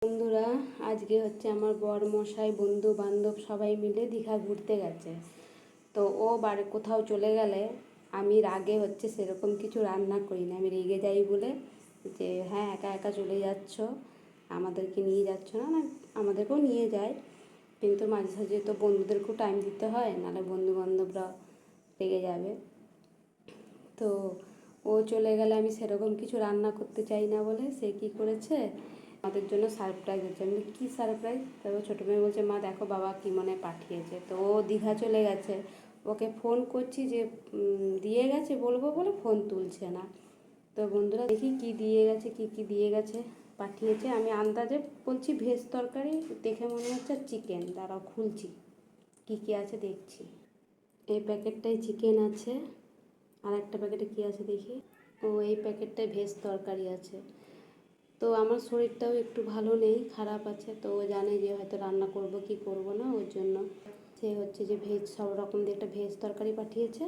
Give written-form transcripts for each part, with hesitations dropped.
বন্ধুরা, আজকে হচ্ছে আমার বর মশাই বন্ধু বান্ধব সবাই মিলে দীঘা ঘুরতে গেছে। তো ও বাড়ি কোথাও চলে গেলে আমি রাগে হচ্ছে সেরকম কিছু রান্না করি না। আমি রেগে যাই বলে যে হ্যাঁ একা একা চলে যাচ্ছ, আমাদেরকে নিয়ে যাচ্ছ না, না আমাদেরকেও নিয়ে যায়, কিন্তু মাঝে সাঝে তো বন্ধুদেরকেও টাইম দিতে হয়, নাহলে বন্ধু বান্ধবরা রেগে যাবে। তো ও চলে গেলে আমি সেরকম কিছু রান্না করতে চাই না বলে সে কী করেছে, আমাদের জন্য সারপ্রাইজ হচ্ছে। আমি কী সারপ্রাইজ? তারপর ছোটো মেয়ে বলছে, মা দেখো বাবা কী মনে পাঠিয়েছে। তো ও দীঘা চলে গেছে, ওকে ফোন করছি যে দিয়ে গেছে বলবো বলে ফোন তুলছে না। তো বন্ধুরা দেখি কি দিয়ে গেছে, কি কি দিয়ে গেছে পাঠিয়েছে। আমি আন্দাজে বলছি ভেজ তরকারি, দেখে মনে হচ্ছে চিকেন। দাঁড়াও খুলছি কি কি আছে দেখছি। এই প্যাকেটটায় চিকেন আছে, আর একটা প্যাকেটে কী আছে দেখি। ও এই প্যাকেটটায় ভেজ তরকারি আছে। তো আমার শরীরটাও একটু ভালো নেই, খারাপ আছে। তো ও জানে যে হয়তো রান্না করব কি করব না, ওর জন্য সে হচ্ছে যে ভেজ সব রকম দিয়ে একটা ভেজ তরকারি পাঠিয়েছে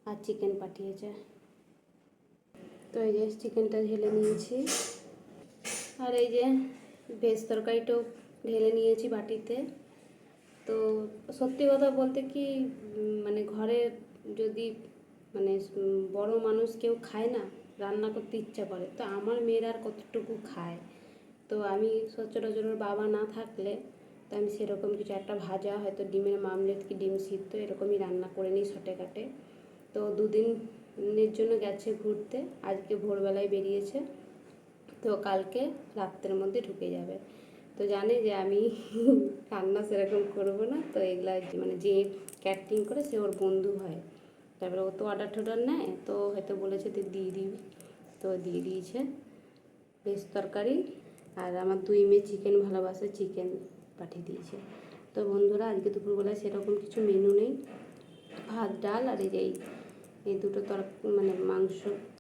আর চিকেন পাঠিয়েছে। তো এই যে চিকেনটা ঢেলে নিয়েছি, আর এই যে ভেজ তরকারিটাও ঢেলে নিয়েছি বাটিতে। তো সত্যি কথা বলতে কি, মানে ঘরে যদি মানে বড় মানুষ কেউ খায় না, রান্না করতে ইচ্ছা করে। তো আমার মেয়েরা আর কতটুকু খায়। তো আমি সচরাচর বাবা না থাকলে তো আমি সেরকম কিছু একটা ভাজা, হয়তো ডিমের মামলেট কি ডিম সিদ্ধ এরকমই রান্না করে নিই শর্টে কাটে। তো দুদিনের জন্য গেছে ঘুরতে, আজকে ভোরবেলায় বেরিয়েছে, তো কালকে রাত্রের মধ্যে ঢুকে যাবে। তো জানে যে আমি রান্না সেরকম করবো না। তো এগুলা মানে যে ক্যাটারিং করে সে ওর বন্ধু হয়, তারপরে ও তো অর্ডার টর্ডার নেয়, তো হয়তো বলেছে তুই দিয়ে দিবি। তো দিয়ে দিয়েছে ভেজ তরকারি, আর আমার দুই মেয়ে চিকেন ভালোবাসে, চিকেন পাঠিয়ে দিয়েছে। তো বন্ধুরা আজকে দুপুরবেলায় সেরকম কিছু মেনু নেই, ভাত ডাল আর এই দুটো মানে মাংস